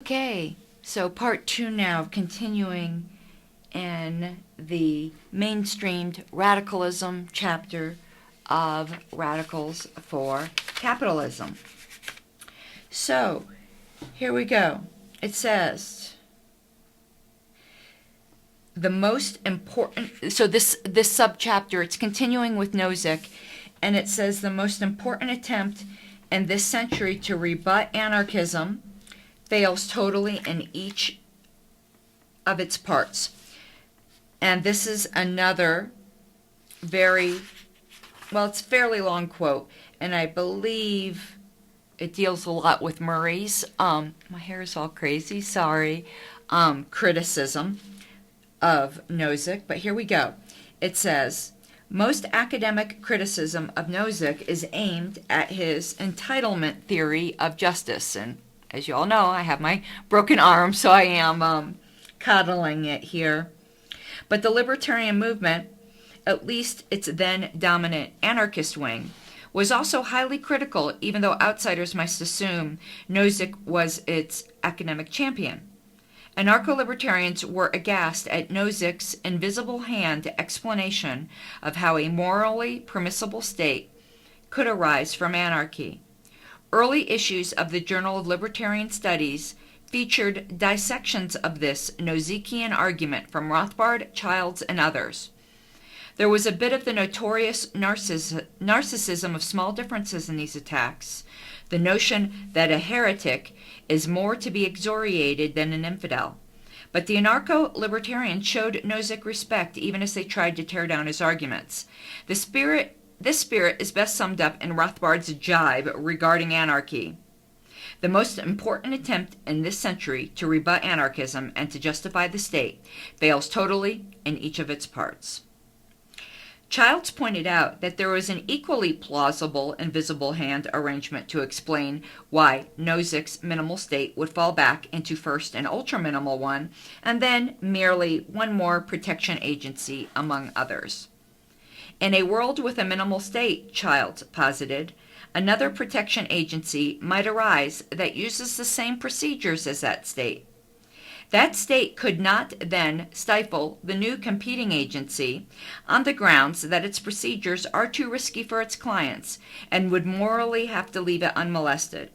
Okay, so part 2 now, continuing in the mainstreamed radicalism chapter of Radicals for Capitalism. So, here we go. It says, the most important, so this subchapter, it's continuing with Nozick, and it says the most important attempt in this century to rebut anarchism fails totally in each of its parts. And this is another it's a fairly long quote, and I believe it deals a lot with Murray's, my hair is all crazy, sorry, criticism of Nozick, but here we go. It says, most academic criticism of Nozick is aimed at his entitlement theory of justice, and as you all know, I have my broken arm, so I am coddling it here. But the libertarian movement, at least its then dominant anarchist wing, was also highly critical, even though outsiders must assume Nozick was its academic champion. Anarcho-libertarians were aghast at Nozick's invisible hand explanation of how a morally permissible state could arise from anarchy. Early issues of the Journal of Libertarian Studies featured dissections of this Nozickian argument from Rothbard, Childs, and others. There was a bit of the notorious narcissism of small differences in these attacks, the notion that a heretic is more to be excoriated than an infidel. But the anarcho-libertarians showed Nozick respect even as they tried to tear down his arguments. This spirit is best summed up in Rothbard's jibe regarding anarchy. The most important attempt in this century to rebut anarchism and to justify the state fails totally in each of its parts. Childs pointed out that there was an equally plausible invisible hand arrangement to explain why Nozick's minimal state would fall back into first an ultra-minimal one, and then merely one more protection agency among others. In a world with a minimal state, Childs posited, another protection agency might arise that uses the same procedures as that state. That state could not then stifle the new competing agency on the grounds that its procedures are too risky for its clients and would morally have to leave it unmolested.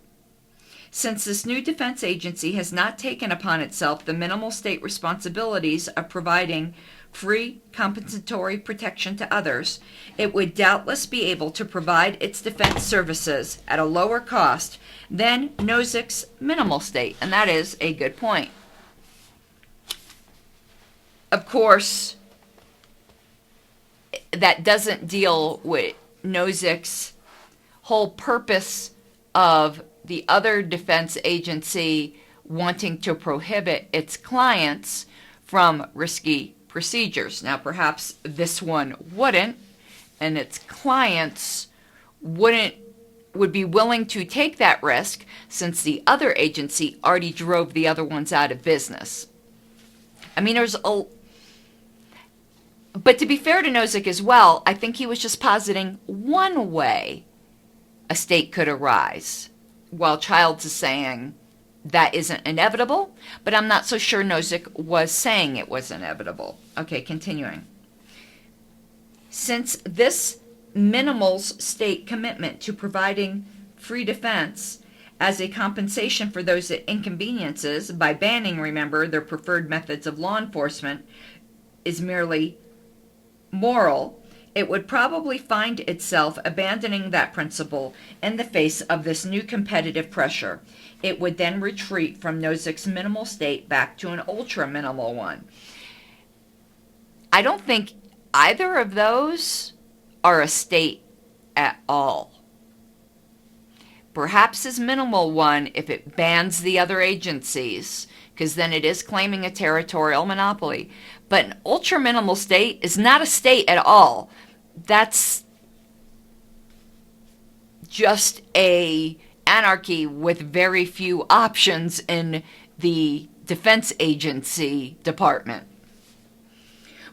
Since this new defense agency has not taken upon itself the minimal state responsibilities of providing free compensatory protection to others, it would doubtless be able to provide its defense services at a lower cost than Nozick's minimal state, and that is a good point. Of course, that doesn't deal with Nozick's whole purpose of the other defense agency wanting to prohibit its clients from risky procedures. Now, perhaps this one wouldn't, and its clients would be willing to take that risk since the other agency already drove the other ones out of business. I mean, but to be fair to Nozick as well, I think he was just positing one way a state could arise, while Childs is saying that isn't inevitable, but I'm not so sure Nozick was saying it was inevitable. Okay, continuing. Since this minimals state commitment to providing free defense as a compensation for those inconveniences by banning, remember, their preferred methods of law enforcement is merely moral, it would probably find itself abandoning that principle in the face of this new competitive pressure. It would then retreat from Nozick's minimal state back to an ultra-minimal one. I don't think either of those are a state at all. Perhaps his minimal one if it bans the other agencies, because then it is claiming a territorial monopoly. But an ultra-minimal state is not a state at all. That's just a anarchy with very few options in the defense agency department.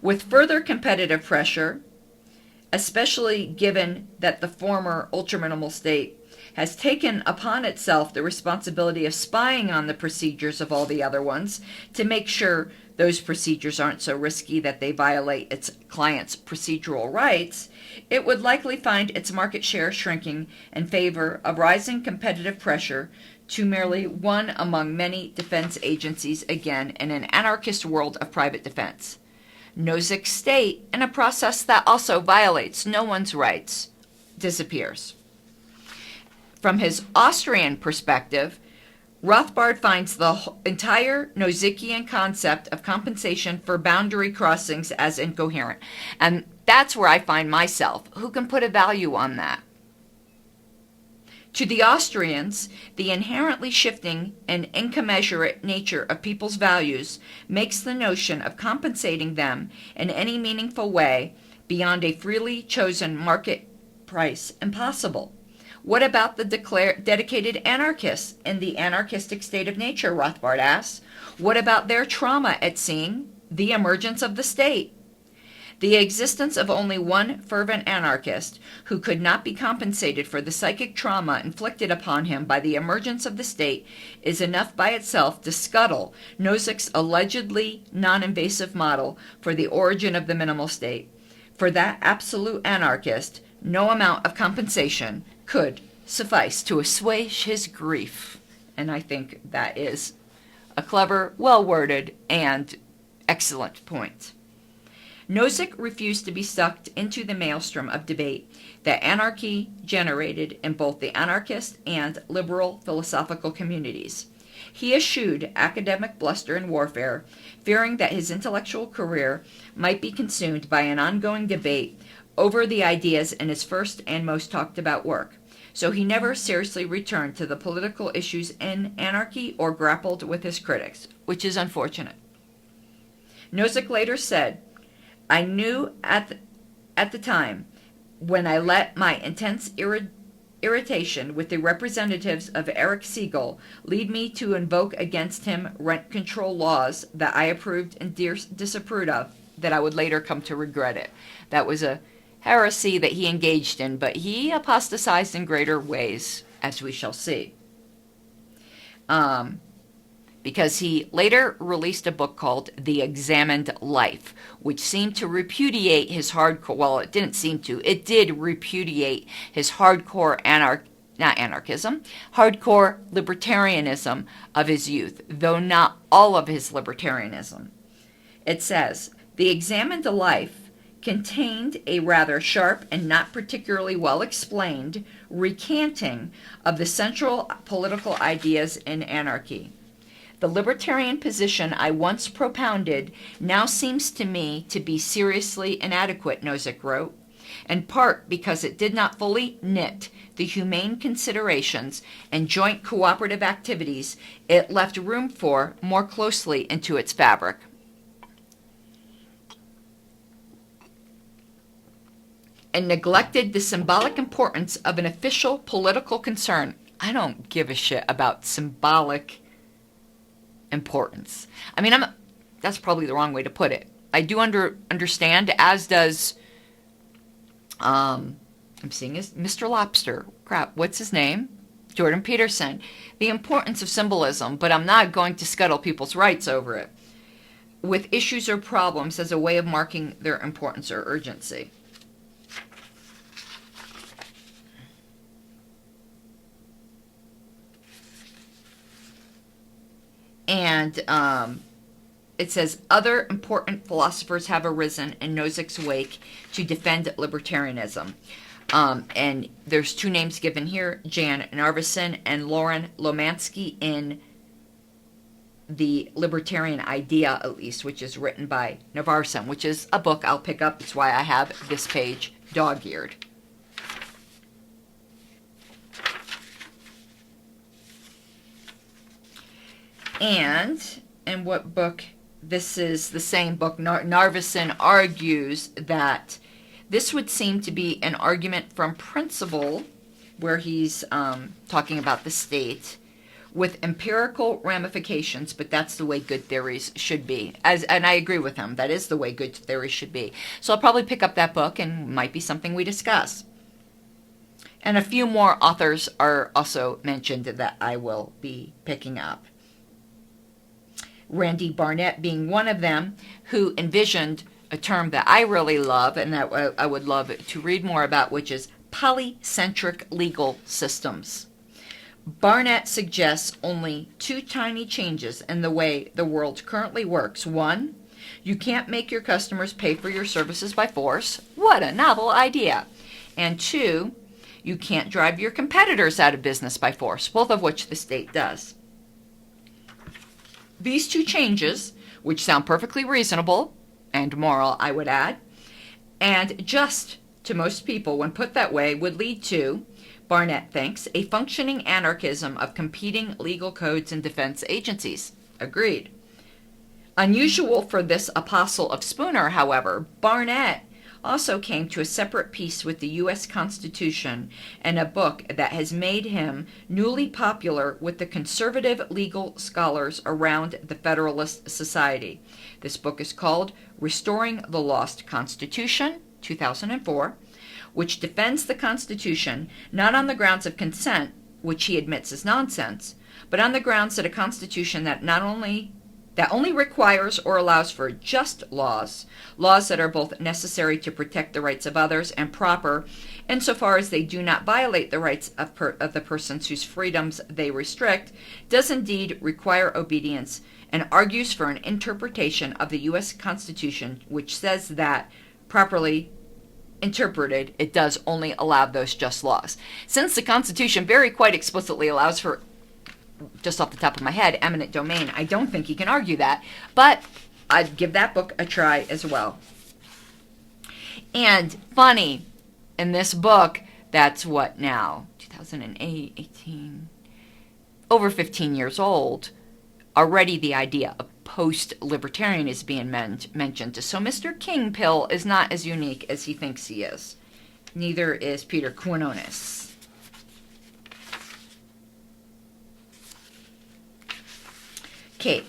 With further competitive pressure, especially given that the former ultra-minimal state has taken upon itself the responsibility of spying on the procedures of all the other ones to make sure those procedures aren't so risky that they violate its clients' procedural rights, it would likely find its market share shrinking in favor of rising competitive pressure to merely one among many defense agencies, again in an anarchist world of private defense. Nozick's state, in a process that also violates no one's rights, disappears. From his Austrian perspective, Rothbard finds the entire Nozickian concept of compensation for boundary crossings as incoherent. And that's where I find myself. Who can put a value on that? To the Austrians, the inherently shifting and incommensurate nature of people's values makes the notion of compensating them in any meaningful way beyond a freely chosen market price impossible. What about the dedicated anarchists in the anarchistic state of nature, Rothbard asks? What about their trauma at seeing the emergence of the state? The existence of only one fervent anarchist who could not be compensated for the psychic trauma inflicted upon him by the emergence of the state is enough by itself to scuttle Nozick's allegedly non-invasive model for the origin of the minimal state. For that absolute anarchist, no amount of compensation could suffice to assuage his grief. And I think that is a clever, well-worded, and excellent point. Nozick refused to be sucked into the maelstrom of debate that anarchy generated in both the anarchist and liberal philosophical communities. He eschewed academic bluster and warfare, fearing that his intellectual career might be consumed by an ongoing debate over the ideas in his first and most talked about work. So he never seriously returned to the political issues in anarchy or grappled with his critics, which is unfortunate. Nozick later said, I knew at the time, when I let my intense irritation with the representatives of Erich Siegel lead me to invoke against him rent control laws that I approved and disapproved of, that I would later come to regret it. That was a heresy that he engaged in, but he apostatized in greater ways, as we shall see. Because he later released a book called The Examined Life, which seemed to repudiate his hardcore, well, it didn't seem to, it did repudiate his hardcore hardcore libertarianism of his youth, though not all of his libertarianism. It says, The Examined Life contained a rather sharp and not particularly well explained recanting of the central political ideas in anarchy. The libertarian position I once propounded now seems to me to be seriously inadequate, Nozick wrote, in part because it did not fully knit the humane considerations and joint cooperative activities it left room for more closely into its fabric. And neglected the symbolic importance of an official political concern. I don't give a shit about symbolic importance. I mean, that's probably the wrong way to put it. I do understand, as does, I'm seeing Mr. Lobster. Crap, what's his name? Jordan Peterson. The importance of symbolism, but I'm not going to scuttle people's rights over it with issues or problems as a way of marking their importance or urgency. And it says, other important philosophers have arisen in Nozick's wake to defend libertarianism. And there's two names given here, Jan Narveson and Lauren Lomansky, in The Libertarian Idea, at least, which is written by Narveson, which is a book I'll pick up. That's why I have this page dog-eared. And in what book? This is the same book. Narveson argues that this would seem to be an argument from principle, where he's talking about the state, with empirical ramifications, but that's the way good theories should be. And I agree with him. That is the way good theories should be. So I'll probably pick up that book, and it might be something we discuss. And a few more authors are also mentioned that I will be picking up. Randy Barnett being one of them, who envisioned a term that I really love and that I would love to read more about, which is polycentric legal systems. Barnett suggests only two tiny changes in the way the world currently works. One, you can't make your customers pay for your services by force. What a novel idea. And two, you can't drive your competitors out of business by force, both of which the state does. These two changes, which sound perfectly reasonable and moral, I would add, and just to most people when put that way, would lead to, Barnett thinks, a functioning anarchism of competing legal codes and defense agencies. Agreed. Unusual for this apostle of Spooner, however, Barnett also came to a separate peace with the U.S. Constitution and a book that has made him newly popular with the conservative legal scholars around the Federalist Society. This book is called Restoring the Lost Constitution, 2004, which defends the Constitution not on the grounds of consent, which he admits is nonsense, but on the grounds that a Constitution that only requires or allows for just laws that are both necessary to protect the rights of others and proper insofar as they do not violate the rights of the persons whose freedoms they restrict, does indeed require obedience, and argues for an interpretation of the U.S. Constitution which says that, properly interpreted, it does only allow those just laws. Since the Constitution very quite explicitly allows for, just off the top of my head, eminent domain, I don't think he can argue that, but I'd give that book a try as well. And funny, in this book, that's what now, 2008, 18, over 15 years old, already the idea of post-libertarian is being mentioned. So Mr. Kingpill is not as unique as he thinks he is. Neither is Peter Quinones. Okay.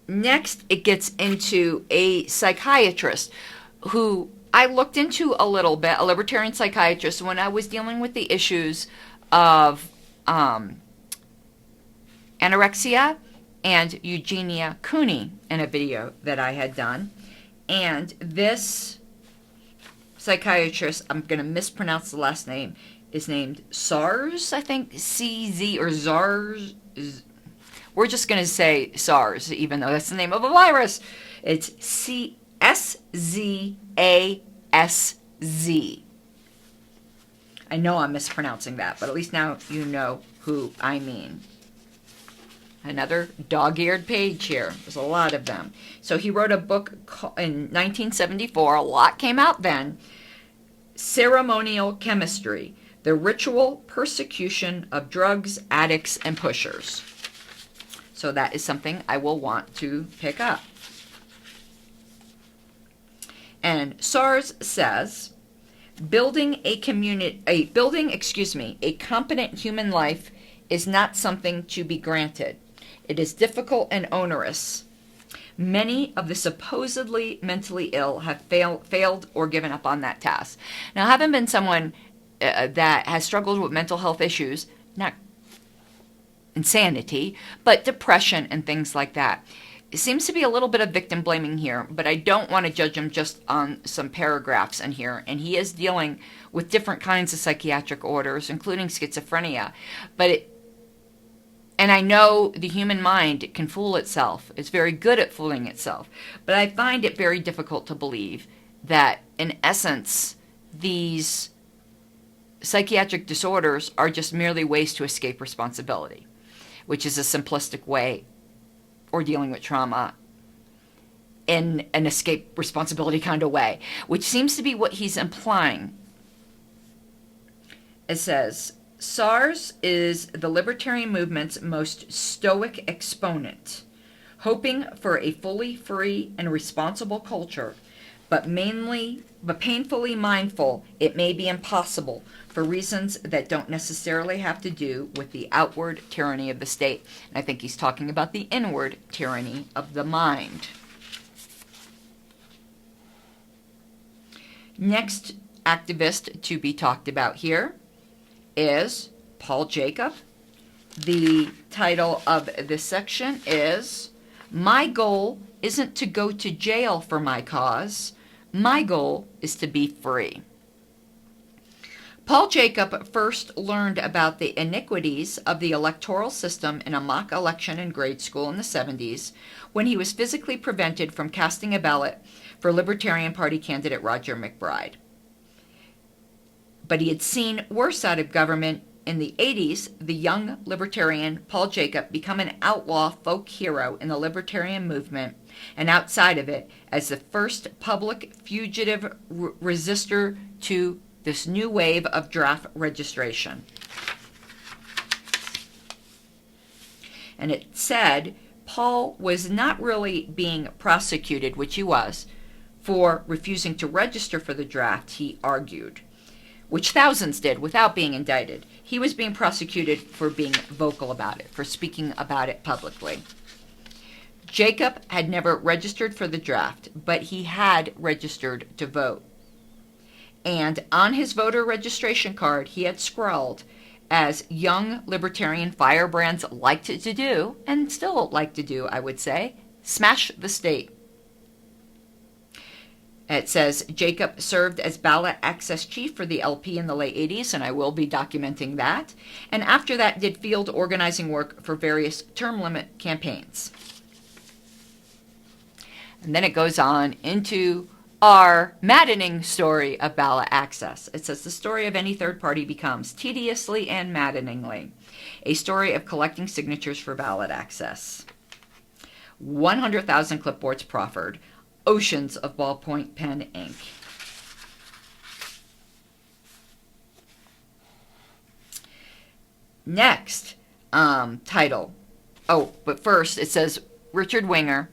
Next, it gets into a psychiatrist who I looked into a little bit, a libertarian psychiatrist, when I was dealing with the issues of anorexia and Eugenia Cooney in a video that I had done. And this psychiatrist, I'm going to mispronounce the last name, is named SARS, I think, CZ or ZARS. We're just going to say SARS, even though that's the name of a virus. It's SZASZ. I know I'm mispronouncing that, but at least now you know who I mean. Another dog-eared page here. There's a lot of them. So he wrote a book in 1974. A lot came out then. Ceremonial Chemistry: The Ritual Persecution of Drugs, Addicts, and Pushers. So that is something I will want to pick up. And SARS says, building a competent human life is not something to be granted. It is difficult and onerous. Many of the supposedly mentally ill have failed or given up on that task. Now, having been someone that has struggled with mental health issues, not insanity, but depression and things like that, it seems to be a little bit of victim blaming here, but I don't want to judge him just on some paragraphs in here. And he is dealing with different kinds of psychiatric orders, including schizophrenia. And I know the human mind can fool itself. It's very good at fooling itself. But I find it very difficult to believe that, in essence, these psychiatric disorders are just merely ways to escape responsibility, which is a simplistic way, or dealing with trauma in an escape responsibility kind of way, which seems to be what he's implying. It says, SARS is the libertarian movement's most stoic exponent, hoping for a fully free and responsible culture, but painfully mindful it may be impossible for reasons that don't necessarily have to do with the outward tyranny of the state. And I think he's talking about the inward tyranny of the mind. Next, activist to be talked about here is Paul Jacob. The title of this section is "My Goal Isn't to Go to Jail for My Cause. My goal is to be free." Paul Jacob first learned about the iniquities of the electoral system in a mock election in grade school in the 70s when he was physically prevented from casting a ballot for Libertarian Party candidate Roger McBride. But he had seen worse out of government. In the 80s, the young libertarian Paul Jacob became an outlaw folk hero in the libertarian movement and outside of it as the first public fugitive resistor to this new wave of draft registration. And it said Paul was not really being prosecuted, which he was, for refusing to register for the draft, he argued, which thousands did without being indicted. He was being prosecuted for being vocal about it, for speaking about it publicly. Jacob had never registered for the draft, but he had registered to vote. And on his voter registration card, he had scrawled, as young libertarian firebrands liked to do, and still like to do, I would say, "Smash the state." It says Jacob served as ballot access chief for the LP in the late 80s, and I will be documenting that. And after that, did field organizing work for various term limit campaigns. And then it goes on into our maddening story of ballot access. It says the story of any third party becomes, tediously and maddeningly, a story of collecting signatures for ballot access. 100,000 clipboards proffered. Oceans of ballpoint pen ink. Next, title. Oh, but first it says Richard Winger.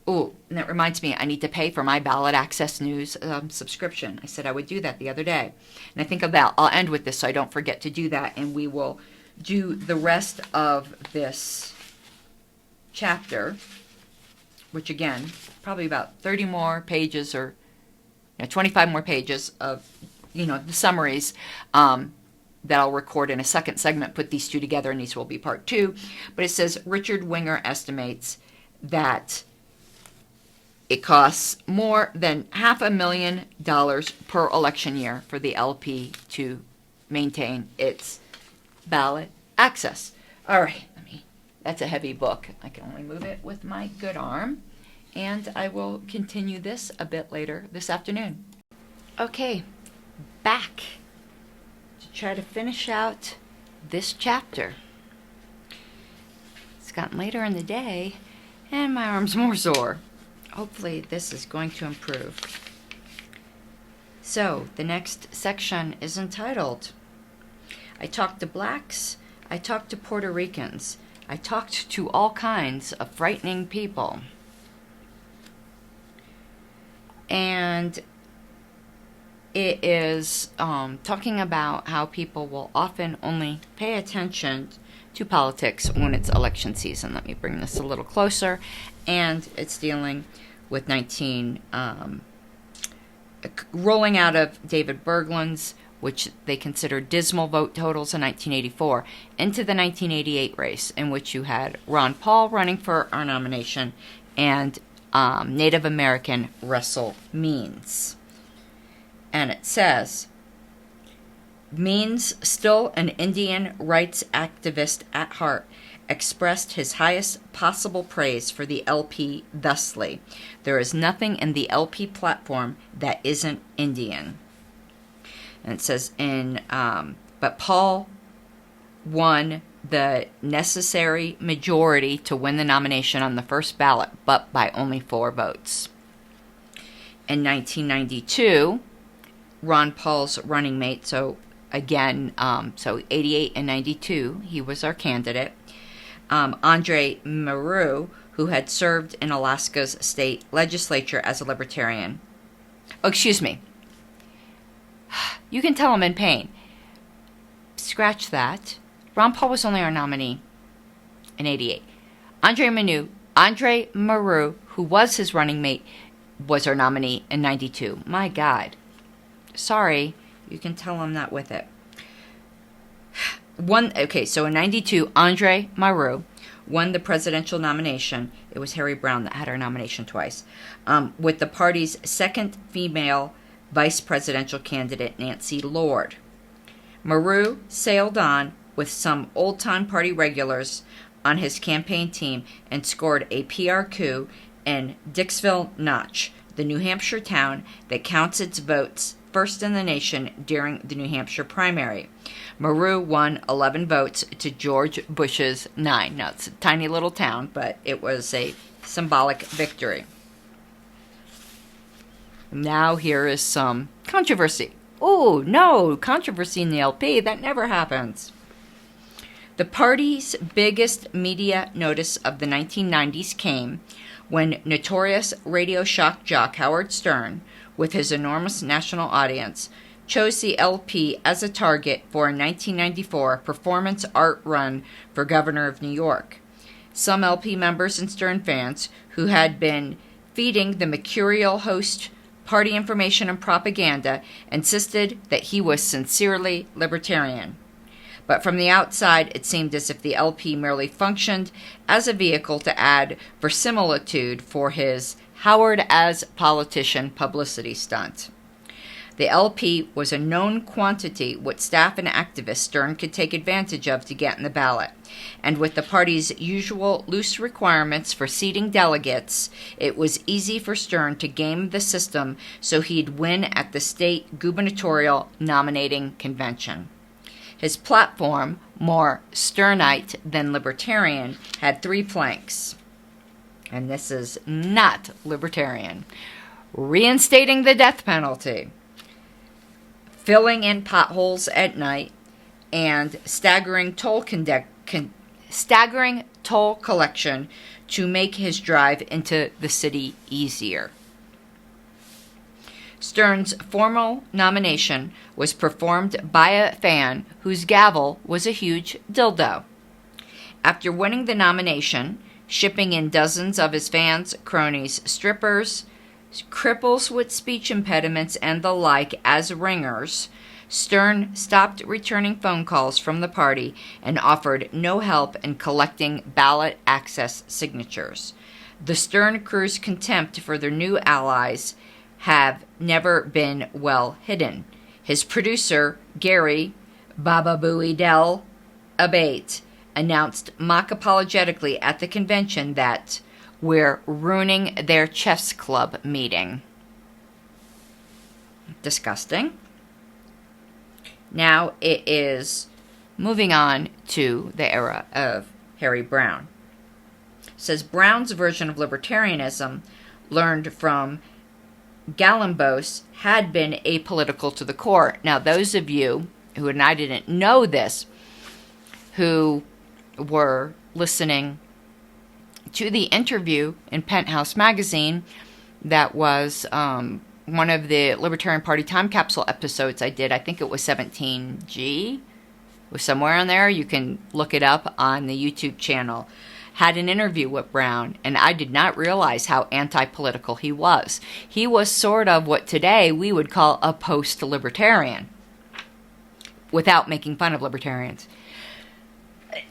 Oh, and that reminds me, I need to pay for my Ballot Access News subscription. I said I would do that the other day. And I think of that. I'll end with this so I don't forget to do that. And we will do the rest of this chapter, which again, probably about 30 more pages or 25 more pages of, the summaries that I'll record in a second segment, put these two together, and these will be part 2. But it says Richard Winger estimates that it costs more than $500,000 per election year for the LP to maintain its ballot access. All right, that's a heavy book. I can only move it with my good arm. And I will continue this a bit later this afternoon. Okay, back to try to finish out this chapter. It's gotten later in the day, and my arm's more sore. Hopefully this is going to improve. So, the next section is entitled, I talked to blacks, I talked to Puerto Ricans, I talked to all kinds of frightening people. And it is talking about how people will often only pay attention to politics when it's election season. Let me bring this a little closer. And it's dealing with rolling out of David Bergland's, which they consider dismal vote totals in 1984, into the 1988 race, in which you had Ron Paul running for our nomination and Native American Russell Means. And it says, Means, still an Indian rights activist at heart, expressed his highest possible praise for the LP thusly, there is nothing in the LP platform that isn't Indian. And it says, but Paul won the necessary majority to win the nomination on the first ballot, but by only 4 votes. In 1992, Ron Paul's running mate, so again, so 88 and 92, he was our candidate, Andre Maru, who had served in Alaska's state legislature as a libertarian. Oh, excuse me. You can tell I'm in pain. Scratch that. Ron Paul was only our nominee in 88. Andre Maru, who was his running mate, was our nominee in 92. My God. Sorry, you can tell I'm not with it. So in 92, Andre Malraux won the presidential nomination. It was Harry Browne that had her nomination twice, with the party's second female vice presidential candidate, Nancy Lord. Malraux sailed on with some old-time party regulars on his campaign team and scored a PR coup in Dixville Notch, the New Hampshire town that counts its votes first in the nation during the New Hampshire primary. Malraux won 11 votes to George Bush's 9. Now, it's a tiny little town, but it was a symbolic victory. Now here is some controversy. Oh, no, controversy in the LP. That never happens. The party's biggest media notice of the 1990s came when notorious radio shock jock Howard Stern, with his enormous national audience, chose the LP as a target for a 1994 performance art run for governor of New York. Some LP members and Stern fans who had been feeding the mercurial host party information and propaganda insisted that he was sincerely libertarian. But from the outside, it seemed as if the LP merely functioned as a vehicle to add verisimilitude for his Howard as politician publicity stunt. The LP was a known quantity what staff and activists Stern could take advantage of to get in the ballot. And with the party's usual loose requirements for seating delegates, it was easy for Stern to game the system so he'd win at the state gubernatorial nominating convention. His platform, more Sternite than libertarian, had 3 planks. And this is not libertarian. Reinstating the death penalty, filling in potholes at night, and staggering toll collection to make his drive into the city easier. Stern's formal nomination was performed by a fan whose gavel was a huge dildo. After winning the nomination, shipping in dozens of his fans, cronies, strippers, cripples with speech impediments, and the like as ringers, Stern stopped returning phone calls from the party and offered no help in collecting ballot access signatures. The Stern crew's contempt for their new allies have never been well hidden. His producer, Gary Baba Booey Del Abate, announced mock apologetically at the convention that we're ruining their chess club meeting. Disgusting. Now it is moving on to the era of Harry Browne. It says Browne's version of libertarianism, learned from Galambos, had been apolitical to the core. Now, those of you who, and I didn't know this, who were listening to the interview in Penthouse magazine that was one of the Libertarian Party time capsule episodes I did, I think it was 17G, was somewhere on there, you can look it up on the YouTube channel, had an interview with Browne, and I did not realize how anti-political he was. He was sort of what today we would call a post-libertarian, without making fun of libertarians.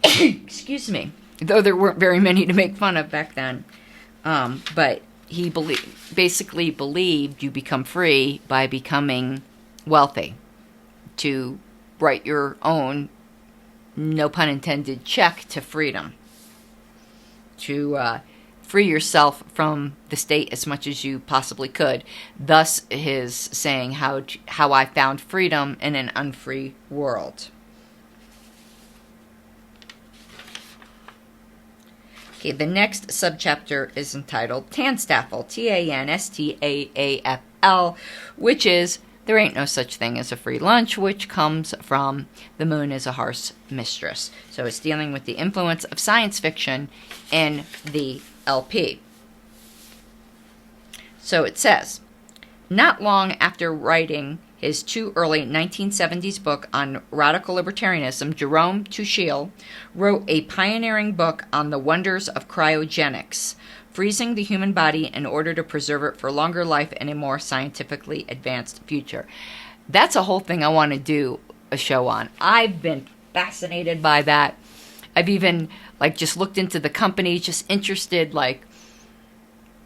Excuse me. Though there weren't very many to make fun of back then. But he basically believed you become free by becoming wealthy. To write your own, no pun intended, check to freedom. To free yourself from the state as much as you possibly could. Thus his saying, how I found freedom in an unfree world. Okay, the next subchapter is entitled Tanstaffel, Tanstaafl, which is There Ain't No Such Thing as a Free Lunch, which comes from The Moon is a Harsh Mistress. So it's dealing with the influence of science fiction in the LP. So it says, not long after writing his too early 1970s book on radical libertarianism, Jerome Tuchel wrote a pioneering book on the wonders of cryogenics, freezing the human body in order to preserve it for longer life and a more scientifically advanced future. That's a whole thing I want to do a show on. I've been fascinated by that. I've even just looked into the companies, just interested,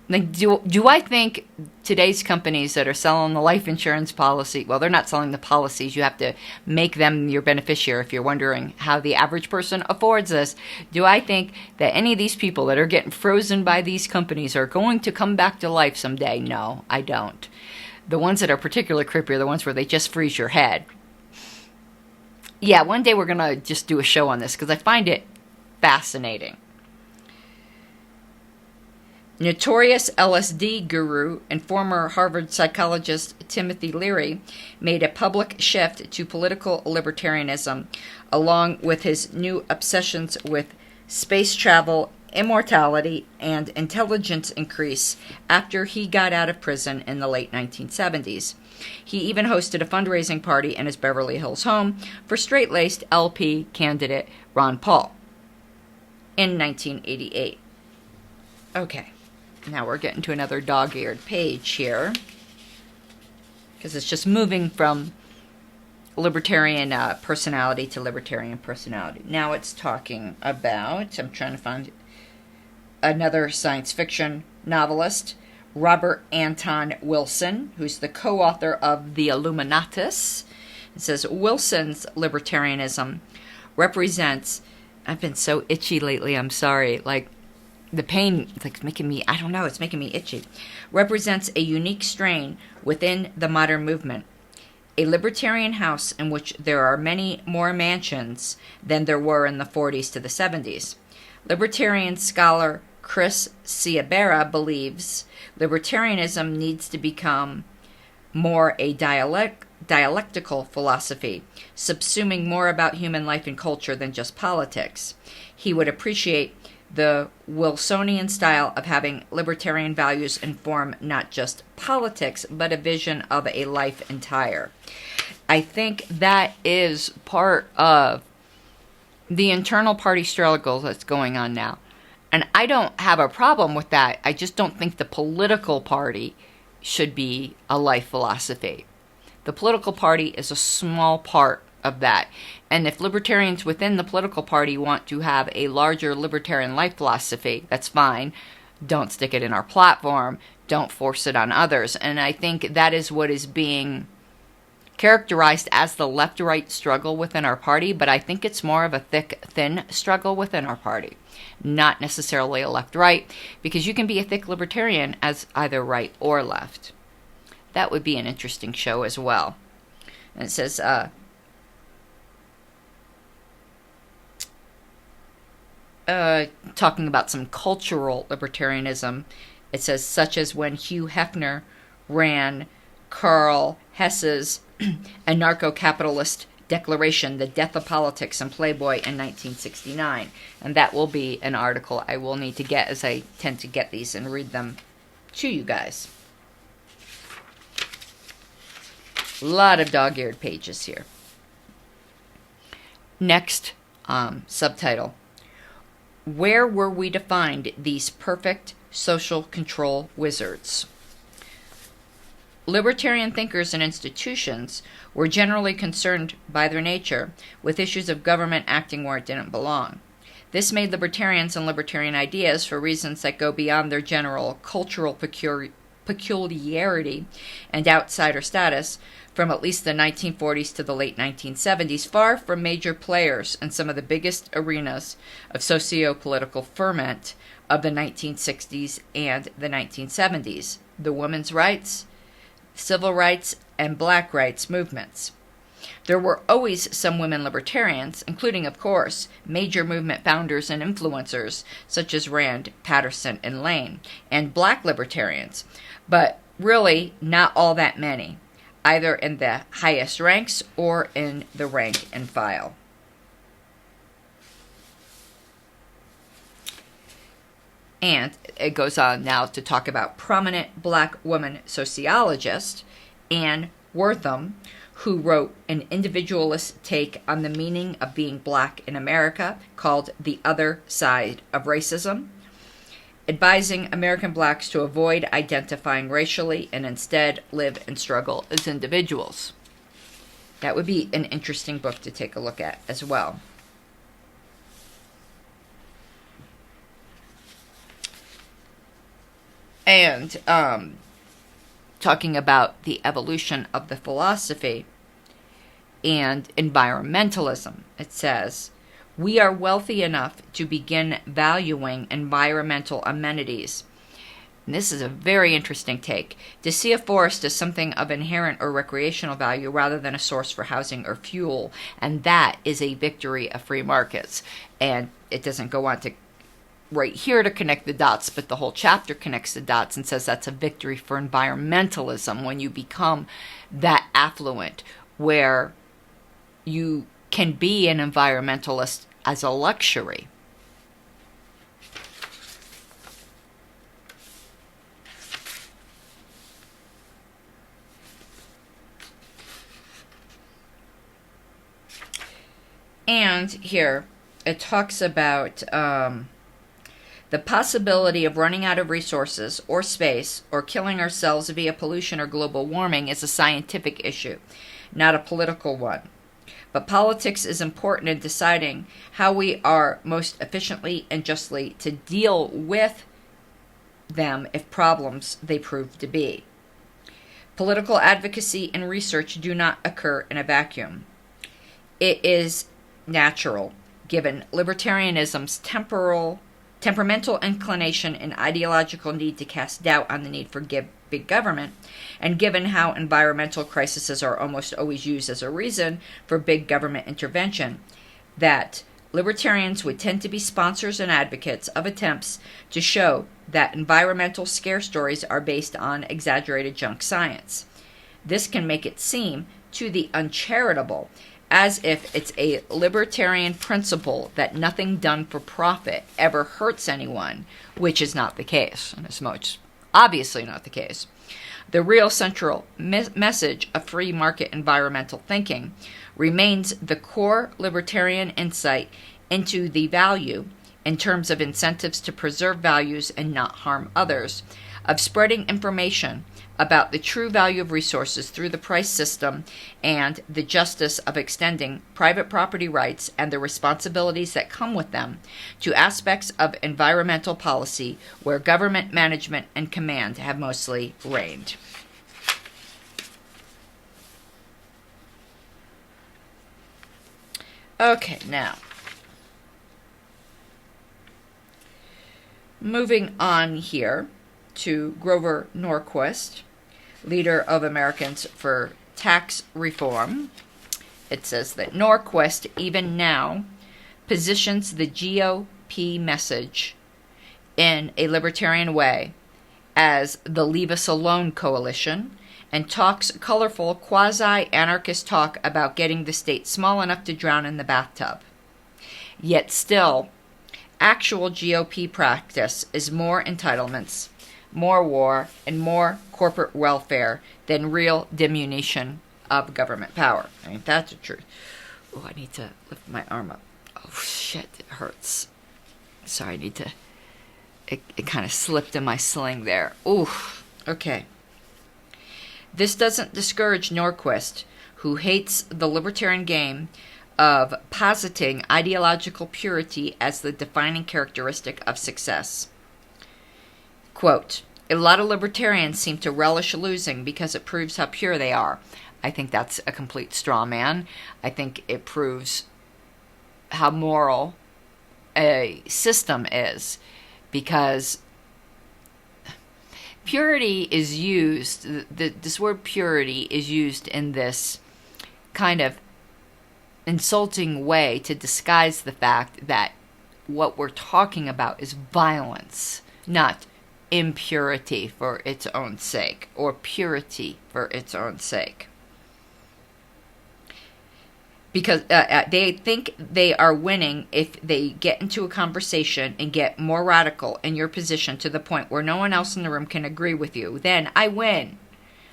do I think today's companies that are selling the life insurance policy, well, they're not selling the policies. You have to make them your beneficiary if you're wondering how the average person affords this. Do I think that any of these people that are getting frozen by these companies are going to come back to life someday? No, I don't. The ones that are particularly creepy are the ones where they just freeze your head. Yeah, one day we're going to just do a show on this because I find it fascinating. Notorious LSD guru and former Harvard psychologist Timothy Leary made a public shift to political libertarianism, along with his new obsessions with space travel, immortality, and intelligence increase after he got out of prison in the late 1970s. He even hosted a fundraising party in his Beverly Hills home for straight-laced LP candidate Ron Paul in 1988. Okay. Now we're getting to another dog-eared page here, because it's just moving from libertarian personality to libertarian personality. Now it's talking about, I'm trying to find another science fiction novelist, Robert Anton Wilson, who's the co-author of The Illuminatus. It says, Wilson's libertarianism represents, I've been so itchy lately, I'm sorry, the pain, it's making me, I don't know, it's making me itchy, represents a unique strain within the modern movement. A libertarian house in which there are many more mansions than there were in the 40s to the 70s. Libertarian scholar Chris Ciabera believes libertarianism needs to become more a dialectical philosophy, subsuming more about human life and culture than just politics. He would appreciate the Wilsonian style of having libertarian values inform not just politics, but a vision of a life entire. I think that is part of the internal party struggle that's going on now. And I don't have a problem with that. I just don't think the political party should be a life philosophy. The political party is a small part of that. And if libertarians within the political party want to have a larger libertarian life philosophy, that's fine. Don't stick it in our platform. Don't force it on others. And I think that is what is being characterized as the left-right struggle within our party, but I think it's more of a thick-thin struggle within our party, not necessarily a left-right, because you can be a thick libertarian as either right or left. That would be an interesting show as well. And it says, talking about some cultural libertarianism, it says, such as when Hugh Hefner ran Karl Hess's anarcho-capitalist declaration, The Death of Politics and Playboy in 1969. And that will be an article I will need to get, as I tend to get these and read them to you guys. A lot of dog-eared pages here. Next subtitle. Where were we to find these perfect social control wizards? Libertarian thinkers and institutions were generally concerned by their nature with issues of government acting where it didn't belong. This made libertarians and libertarian ideas, for reasons that go beyond their general cultural peculiarity and outsider status, from at least the 1940s to the late 1970s, far from major players in some of the biggest arenas of socio-political ferment of the 1960s and the 1970s, the women's rights, civil rights, and black rights movements. There were always some women libertarians, including, of course, major movement founders and influencers such as Rand, Patterson, and Lane, and black libertarians, but really not all that many, either in the highest ranks or in the rank and file. And it goes on now to talk about prominent black woman sociologist Ann Wertham, who wrote an individualist take on the meaning of being black in America called The Other Side of Racism, advising American blacks to avoid identifying racially and instead live and struggle as individuals. That would be an interesting book to take a look at as well. And talking about the evolution of the philosophy and environmentalism, it says, we are wealthy enough to begin valuing environmental amenities. And this is a very interesting take. To see a forest as something of inherent or recreational value rather than a source for housing or fuel. And that is a victory of free markets. And it doesn't go on to right here to connect the dots, but the whole chapter connects the dots and says that's a victory for environmentalism when you become that affluent, where you can be an environmentalist as a luxury. And here it talks about the possibility of running out of resources or space or killing ourselves via pollution or global warming is a scientific issue, not a political one. But politics is important in deciding how we are most efficiently and justly to deal with them if problems they prove to be. Political advocacy and research do not occur in a vacuum. It is natural, given libertarianism's temperamental inclination and ideological need to cast doubt on the need for big government, and given how environmental crises are almost always used as a reason for big government intervention, that libertarians would tend to be sponsors and advocates of attempts to show that environmental scare stories are based on exaggerated junk science. This can make it seem to the uncharitable as if it's a libertarian principle that nothing done for profit ever hurts anyone, which is not the case, and it's most obviously not the case. The real central message of free market environmental thinking remains the core libertarian insight into the value, in terms of incentives to preserve values and not harm others, of spreading information about the true value of resources through the price system and the justice of extending private property rights and the responsibilities that come with them to aspects of environmental policy where government management and command have mostly reigned. Okay, now, moving on here to Grover Norquist, leader of Americans for Tax Reform. It says that Norquist, even now, positions the GOP message in a libertarian way as the Leave Us Alone coalition, and talks colorful quasi-anarchist talk about getting the state small enough to drown in the bathtub. Yet still, actual GOP practice is more entitlements, more war, and more corporate welfare than real diminution of government power. I mean, that's the truth. Oh, I need to lift my arm up. Oh, shit, it hurts. Sorry, I need to... It kind of slipped in my sling there. Ooh, okay. This doesn't discourage Norquist, who hates the libertarian game of positing ideological purity as the defining characteristic of success. Quote, a lot of libertarians seem to relish losing because it proves how pure they are. I think that's a complete straw man. I think it proves how moral a system is, because purity is used, this word purity is used in this kind of insulting way to disguise the fact that what we're talking about is violence, not impurity for its own sake, or purity for its own sake. Because they think they are winning if they get into a conversation and get more radical in your position to the point where no one else in the room can agree with you. Then I win.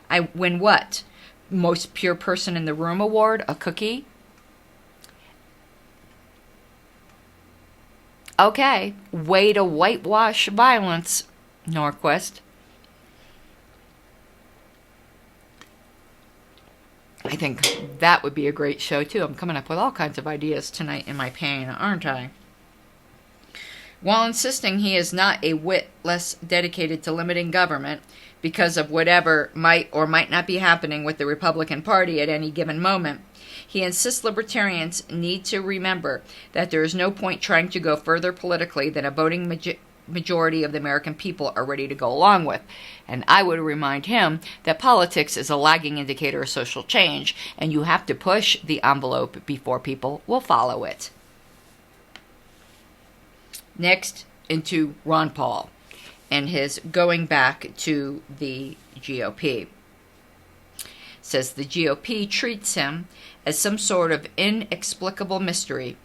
I win what? Most pure person in the room award? A cookie? Okay. Way to whitewash violence, Norquist. I think that would be a great show, too. I'm coming up with all kinds of ideas tonight in my pain, aren't I? While insisting he is not a whit less dedicated to limiting government because of whatever might or might not be happening with the Republican Party at any given moment, he insists libertarians need to remember that there is no point trying to go further politically than a voting majority of the American people are ready to go along with. And I would remind him that politics is a lagging indicator of social change, and you have to push the envelope before people will follow it. Next, into Ron Paul and his going back to the GOP. Says the GOP treats him as some sort of inexplicable mystery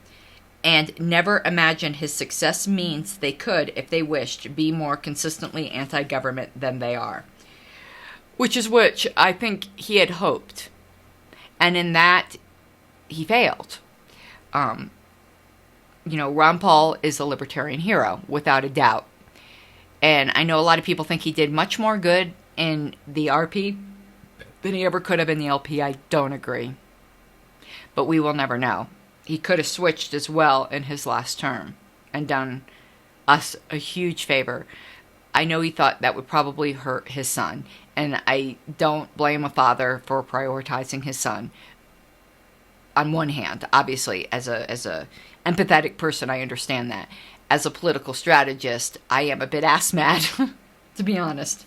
and never imagine his success means they could, if they wished, be more consistently anti-government than they are. Which I think he had hoped. And in that, he failed. Ron Paul is a libertarian hero, without a doubt. And I know a lot of people think he did much more good in the RP than he ever could have in the LP. I don't agree. But we will never know. He could have switched as well in his last term and done us a huge favor. I know he thought that would probably hurt his son. And I don't blame a father for prioritizing his son. On one hand, obviously, as a empathetic person, I understand that. As a political strategist, I am a bit ass mad, to be honest.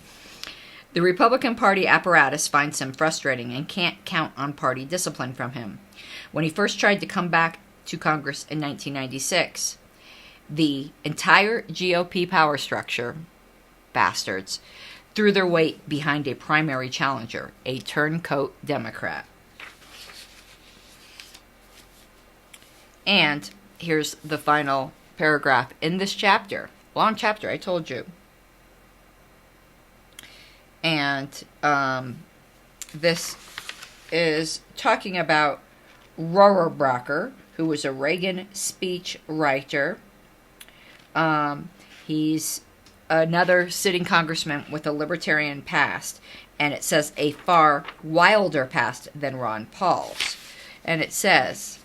The Republican Party apparatus finds him frustrating and can't count on party discipline from him. When he first tried to come back to Congress in 1996, the entire GOP power structure, bastards, threw their weight behind a primary challenger, a turncoat Democrat. And here's the final paragraph in this chapter. Long chapter, I told you. And this is talking about Rohrabacher, who was a Reagan speech writer. He's another sitting congressman with a libertarian past. And it says a far wilder past than Ron Paul's. And it says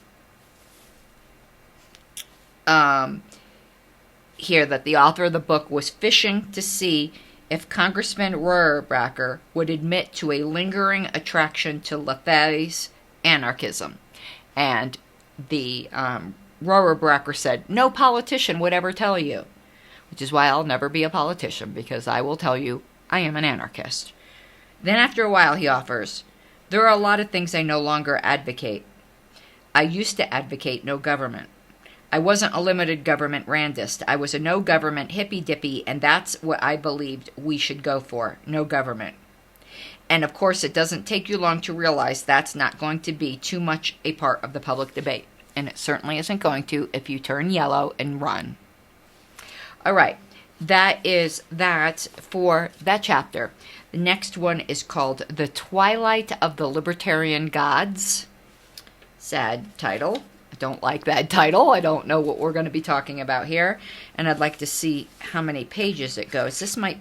here that the author of the book was fishing to see if Congressman Rohrabacher would admit to a lingering attraction to Lafayette's anarchism. And the Rohrabacher said, no politician would ever tell you. Which is why I'll never be a politician, because I will tell you I am an anarchist. Then after a while he offers, there are a lot of things I no longer advocate. I used to advocate no government. I wasn't a limited government randist. I was a no-government hippy-dippy, and that's what I believed we should go for, no government. And of course, it doesn't take you long to realize that's not going to be too much a part of the public debate. And it certainly isn't going to if you turn yellow and run. All right, that is that for that chapter. The next one is called The Twilight of the Libertarian Gods. Sad title. I don't like that title. I don't know what we're going to be talking about here. And I'd like to see how many pages it goes. This might...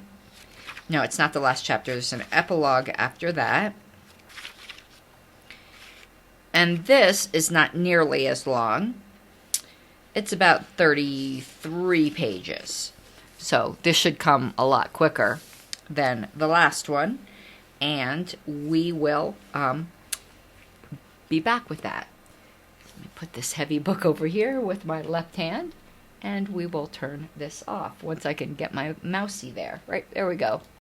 No, it's not the last chapter. There's an epilogue after that. And this is not nearly as long. It's about 33 pages. So this should come a lot quicker than the last one. And we will be back with that. Let me put this heavy book over here with my left hand. And we will turn this off once I can get my mousey there. Right, there we go.